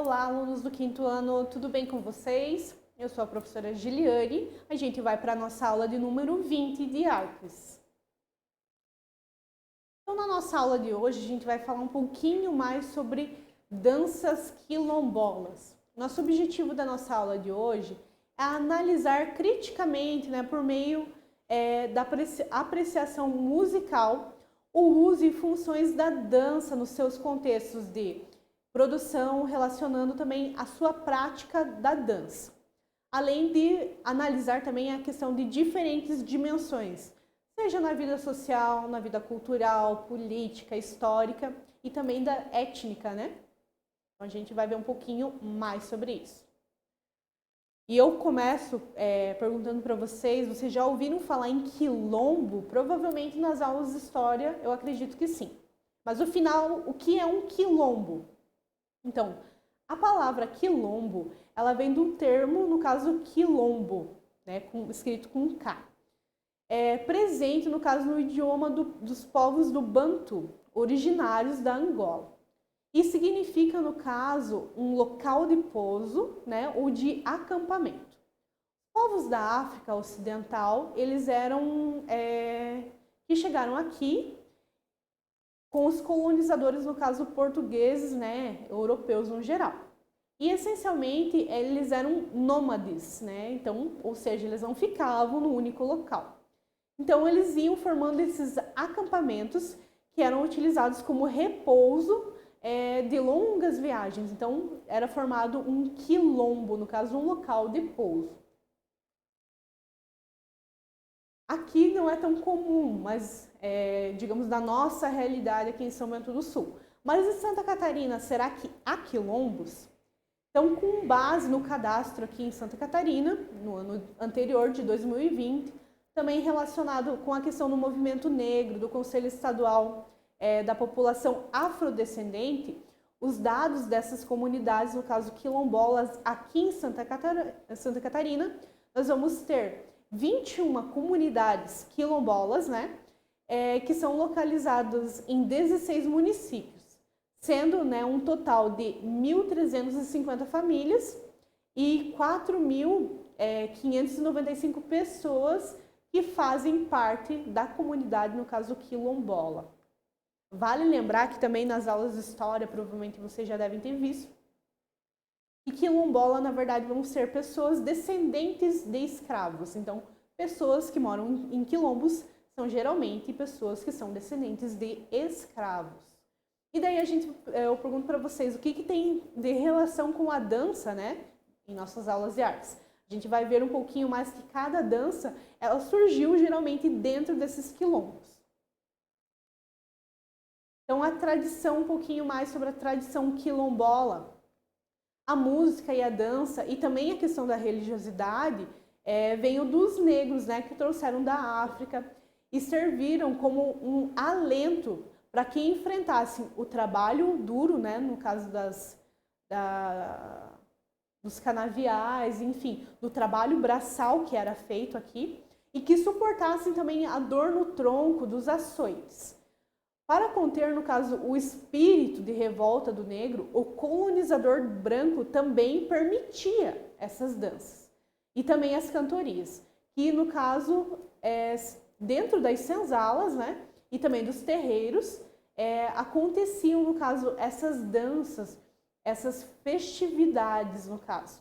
Olá, alunos do 5º ano, tudo bem com vocês? Eu sou a professora Giliane, a gente vai para a nossa aula de número 20 de artes. Então, na nossa aula de hoje, a gente vai falar um pouquinho mais sobre danças quilombolas. Nosso objetivo da nossa aula de hoje é analisar criticamente, por meio da apreciação musical, o uso e funções da dança nos seus contextos de produção, relacionando também a sua prática da dança. Além de analisar também a questão de diferentes dimensões, seja na vida social, na vida cultural, política, histórica e também da étnica, né? Então a gente vai ver um pouquinho mais sobre isso. E eu começo perguntando para vocês já ouviram falar em quilombo? Provavelmente nas aulas de história eu acredito que sim. Mas afinal, o que é um quilombo? Então, a palavra quilombo, ela vem do termo, no caso, quilombo, né, escrito com K. É presente, no caso, no idioma dos povos do Bantu, originários da Angola. E significa, no caso, um local de pouso, né, ou de acampamento. Os povos da África Ocidental, eles eram, que chegaram aqui com os colonizadores, no caso portugueses, né, europeus no geral. E essencialmente eles eram nômades, né? Então, ou seja, eles não ficavam no único local. Então eles iam formando esses acampamentos que eram utilizados como repouso de longas viagens. Então era formado um quilombo, no caso um local de pouso. Aqui não é tão comum, mas digamos da nossa realidade aqui em São Bento do Sul. Mas em Santa Catarina, será que há quilombos? Então, com base no cadastro aqui em Santa Catarina, no ano anterior de 2020, também relacionado com a questão do movimento negro, do Conselho Estadual da População Afrodescendente, os dados dessas comunidades, no caso quilombolas, aqui em Santa Catarina, nós vamos ter 21 comunidades quilombolas, né, que são localizadas em 16 municípios, sendo um total de 1.350 famílias e 4.595 pessoas que fazem parte da comunidade, no caso quilombola. Vale lembrar que também nas aulas de história, provavelmente vocês já devem ter visto, que quilombola, na verdade, vão ser pessoas descendentes de escravos. Então, pessoas que moram em quilombos são geralmente pessoas que são descendentes de escravos. E daí eu pergunto para vocês, o que tem de relação com a dança, né, em nossas aulas de artes? A gente vai ver um pouquinho mais que cada dança, ela surgiu geralmente dentro desses quilombos. Então, a tradição, um pouquinho mais sobre a tradição quilombola. A música e a dança, e também a questão da religiosidade, veio dos negros, né, que trouxeram da África e serviram como um alento para que enfrentassem o trabalho duro, né, no caso dos canaviais, enfim, do trabalho braçal que era feito aqui, e que suportassem também a dor no tronco dos açoites. Para conter, no caso, o espírito de revolta do negro, o colonizador branco também permitia essas danças. E também as cantorias, que no caso, dentro das senzalas, né, e também dos terreiros, aconteciam, no caso, essas danças, essas festividades, no caso.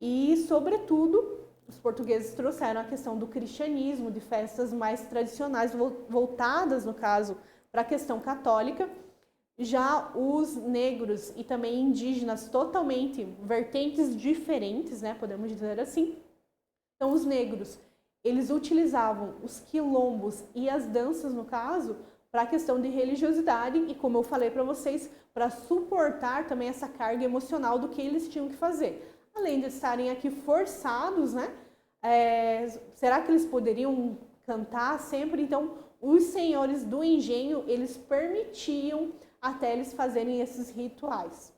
E, sobretudo, os portugueses trouxeram a questão do cristianismo, de festas mais tradicionais, voltadas, no caso, para a questão católica. Já os negros e também indígenas, totalmente vertentes diferentes, né, podemos dizer assim. Então, os negros, eles utilizavam os quilombos e as danças, no caso, para a questão de religiosidade e, como eu falei para vocês, para suportar também essa carga emocional do que eles tinham que fazer. Além de estarem aqui forçados, né? Será que eles poderiam cantar sempre? Então, os senhores do engenho, eles permitiam até eles fazerem esses rituais.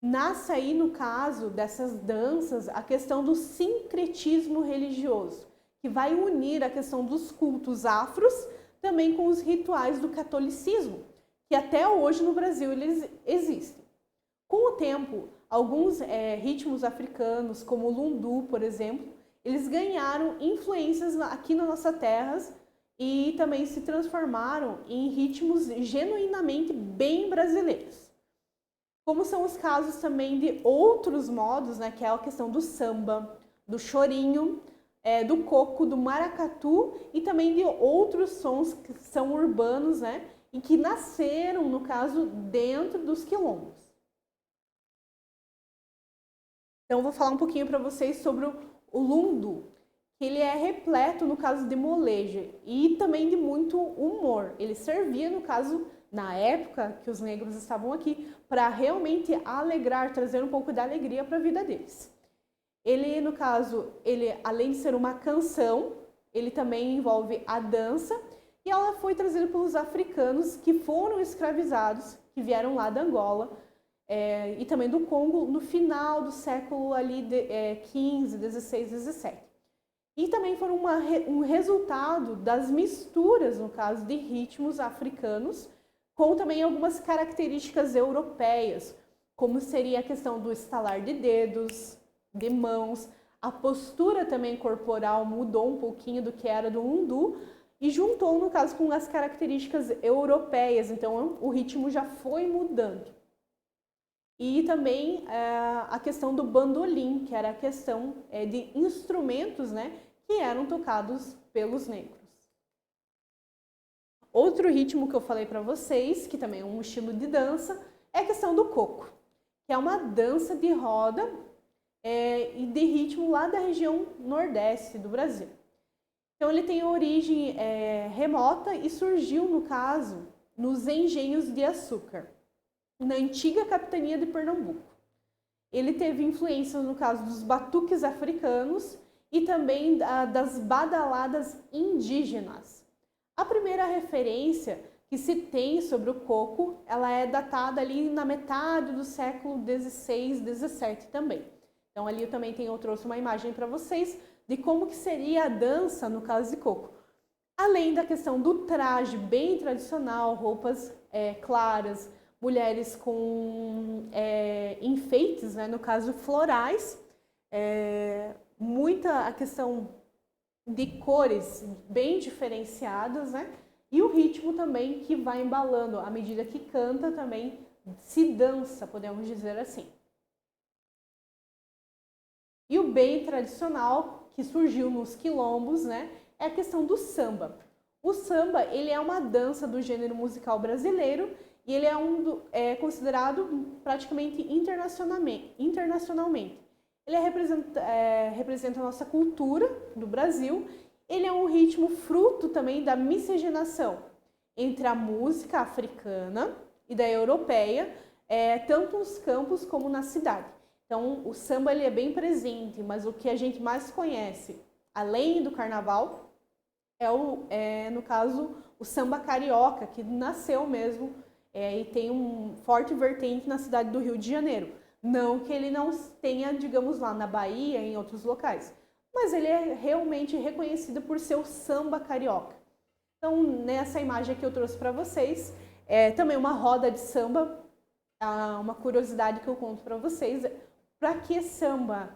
Nasce aí, no caso dessas danças, a questão do sincretismo religioso, que vai unir a questão dos cultos afros também com os rituais do catolicismo, que até hoje no Brasil eles existem. Com o tempo, alguns ritmos africanos, como o lundu, por exemplo, eles ganharam influências aqui nas nossas terras e também se transformaram em ritmos genuinamente bem brasileiros. Como são os casos também de outros modos, né, que é a questão do samba, do chorinho, do coco, do maracatu e também de outros sons que são urbanos, né, e que nasceram, no caso, dentro dos quilombos. Então, eu vou falar um pouquinho para vocês sobre o lundu, que ele é repleto, no caso, de molejo e também de muito humor. Ele servia, no caso, na época que os negros estavam aqui, para realmente alegrar, trazer um pouco de alegria para a vida deles. Ele, no caso, além de ser uma canção, ele também envolve a dança e ela foi trazida pelos africanos que foram escravizados, que vieram lá da Angola e também do Congo no final do século ali XV, XVI, XVII. E também foram um resultado das misturas, no caso, de ritmos africanos com também algumas características europeias, como seria a questão do estalar de dedos, de mãos, a postura também corporal mudou um pouquinho do que era do lundu e juntou, no caso, com as características europeias, então o ritmo já foi mudando. E também a questão do bandolim, que era a questão de instrumentos, né, que eram tocados pelos negros. Outro ritmo que eu falei para vocês, que também é um estilo de dança, é a questão do coco, que é uma dança de roda e de ritmo lá da região nordeste do Brasil. Então ele tem origem remota e surgiu, no caso, nos engenhos de açúcar, na antiga capitania de Pernambuco. Ele teve influência, no caso, dos batuques africanos e também das badaladas indígenas. A primeira referência que se tem sobre o coco, ela é datada ali na metade do século XVI, XVII também. Então ali eu trouxe uma imagem para vocês de como que seria a dança no caso de coco. Além da questão do traje bem tradicional, roupas claras, mulheres com enfeites, né, no caso florais, muita a questão de cores bem diferenciadas, né? E o ritmo também que vai embalando, à medida que canta também se dança, podemos dizer assim. E o bem tradicional que surgiu nos quilombos, né, é a questão do samba. O samba, ele é uma dança do gênero musical brasileiro e ele é considerado praticamente internacionalmente. Ele representa a nossa cultura do Brasil. Ele é um ritmo fruto também da miscigenação entre a música africana e da europeia, tanto nos campos como na cidade. Então, o samba ele é bem presente, mas o que a gente mais conhece, além do carnaval, no caso, o samba carioca, que nasceu mesmo e tem um forte vertente na cidade do Rio de Janeiro. Não que ele não tenha, digamos, lá na Bahia, em outros locais, mas ele é realmente reconhecido por ser o samba carioca. Então, nessa imagem que eu trouxe para vocês, também uma roda de samba, uma curiosidade que eu conto para vocês. Para que samba?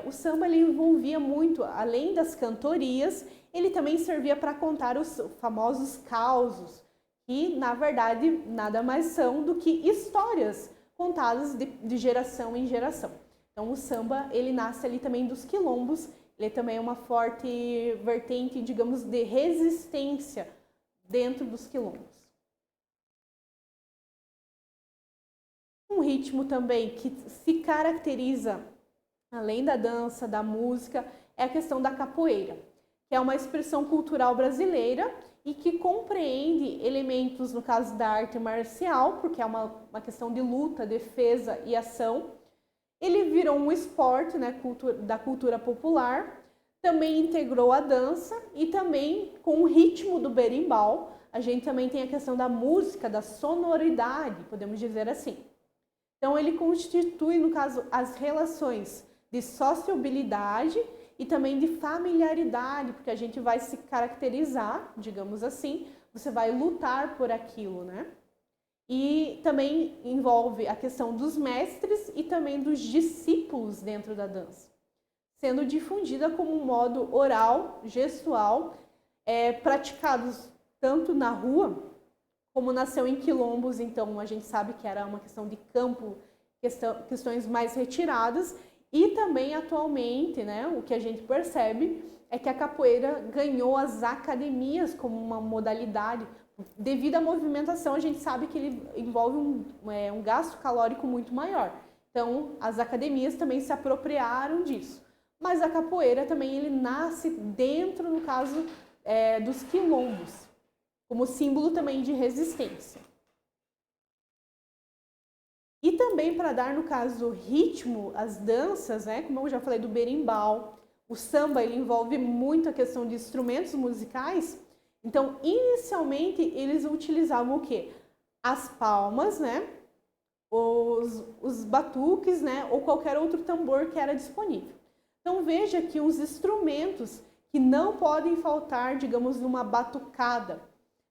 O samba ele envolvia muito, além das cantorias, ele também servia para contar os famosos causos, que na verdade nada mais são do que histórias contadas de geração em geração. Então o samba ele nasce ali também dos quilombos, ele também é uma forte vertente, digamos, de resistência dentro dos quilombos. Um ritmo também que se caracteriza, além da dança, da música, é a questão da capoeira, que é uma expressão cultural brasileira e que compreende elementos, no caso da arte marcial, porque é uma questão de luta, defesa e ação. Ele virou um esporte, né, da cultura popular, também integrou a dança e também com o ritmo do berimbau, a gente também tem a questão da música, da sonoridade, podemos dizer assim. Então ele constitui, no caso, as relações de sociabilidade e também de familiaridade, porque a gente vai se caracterizar, digamos assim, você vai lutar por aquilo, né? E também envolve a questão dos mestres e também dos discípulos dentro da dança, sendo difundida como um modo oral, gestual, praticados tanto na rua, como nasceu em quilombos, então a gente sabe que era uma questão de campo, questões mais retiradas, e também atualmente, né, o que a gente percebe é que a capoeira ganhou as academias como uma modalidade. Devido à movimentação, a gente sabe que ele envolve um gasto calórico muito maior. Então, as academias também se apropriaram disso. Mas a capoeira também ele nasce dentro, no caso, dos quilombos, como símbolo também de resistência. E também para dar, no caso, ritmo às danças, né? Como eu já falei do berimbau, o samba ele envolve muito a questão de instrumentos musicais. Então, inicialmente, eles utilizavam o quê? As palmas, né? Os batuques, né? Ou qualquer outro tambor que era disponível. Então, veja que os instrumentos que não podem faltar, digamos, numa batucada.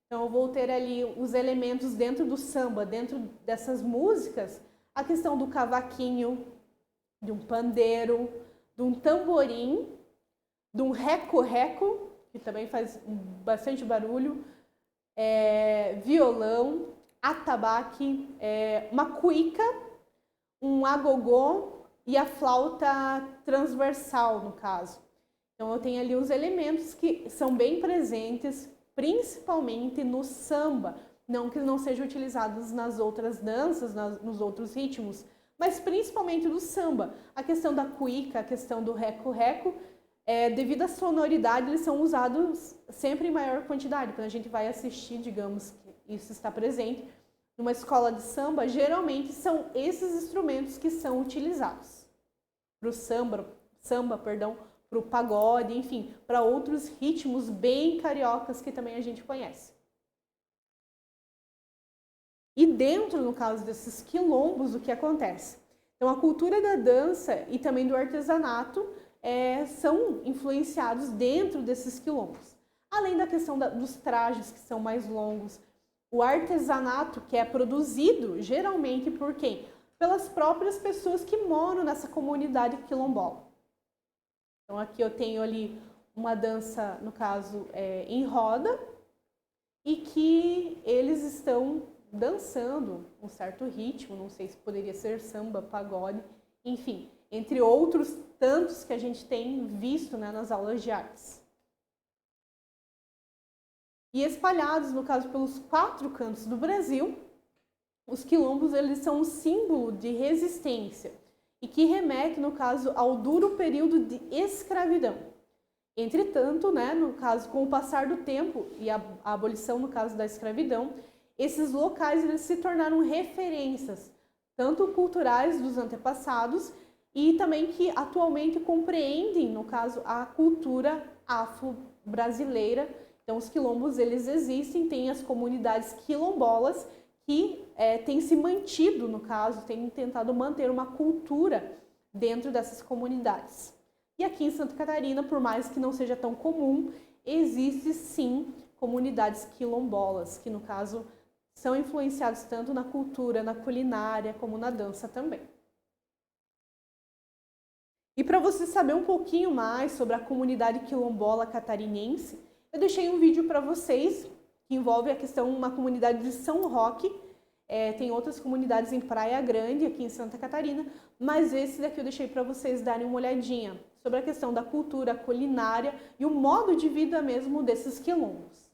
Então, eu vou ter ali os elementos dentro do samba, dentro dessas músicas, a questão do cavaquinho, de um pandeiro, de um tamborim, de um reco-reco, que também faz bastante barulho, violão, atabaque, uma cuíca, um agogô e a flauta transversal, no caso. Então, eu tenho ali os elementos que são bem presentes, principalmente no samba, não que não sejam utilizados nas outras danças, nos outros ritmos, mas principalmente no samba. A questão da cuíca, a questão do reco-reco, devido à sonoridade, eles são usados sempre em maior quantidade. Quando a gente vai assistir, digamos que isso está presente, numa escola de samba, geralmente são esses instrumentos que são utilizados para o samba, para o pagode, enfim, para outros ritmos bem cariocas que também a gente conhece. E dentro, no caso desses quilombos, o que acontece? Então, a cultura da dança e também do artesanato são influenciados dentro desses quilombos. Além da questão dos trajes, que são mais longos, o artesanato, que é produzido geralmente por quem? Pelas próprias pessoas que moram nessa comunidade quilombola. Então, aqui eu tenho ali uma dança, no caso, em roda, e que eles estão dançando um certo ritmo, não sei se poderia ser samba, pagode, enfim, entre outros tantos que a gente tem visto, né, nas aulas de artes. E espalhados, no caso, pelos 4 cantos do Brasil, os quilombos eles são um símbolo de resistência e que remete, no caso, ao duro período de escravidão. Entretanto, né, no caso, com o passar do tempo e a abolição, no caso da escravidão, esses locais eles se tornaram referências, tanto culturais dos antepassados e também que atualmente compreendem, no caso, a cultura afro-brasileira. Então, os quilombos, eles existem, tem as comunidades quilombolas que têm se mantido, no caso, têm tentado manter uma cultura dentro dessas comunidades. E aqui em Santa Catarina, por mais que não seja tão comum, existe sim comunidades quilombolas, que no caso são influenciados tanto na cultura, na culinária, como na dança também. E para você saber um pouquinho mais sobre a comunidade quilombola catarinense, eu deixei um vídeo para vocês que envolve a questão de uma comunidade de São Roque. Tem outras comunidades em Praia Grande, aqui em Santa Catarina, mas esse daqui eu deixei para vocês darem uma olhadinha sobre a questão da cultura, culinária e o modo de vida mesmo desses quilombos.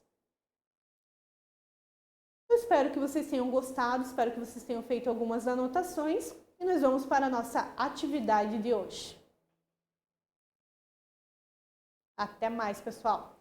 Eu espero que vocês tenham gostado, espero que vocês tenham feito algumas anotações e nós vamos para a nossa atividade de hoje. Até mais, pessoal!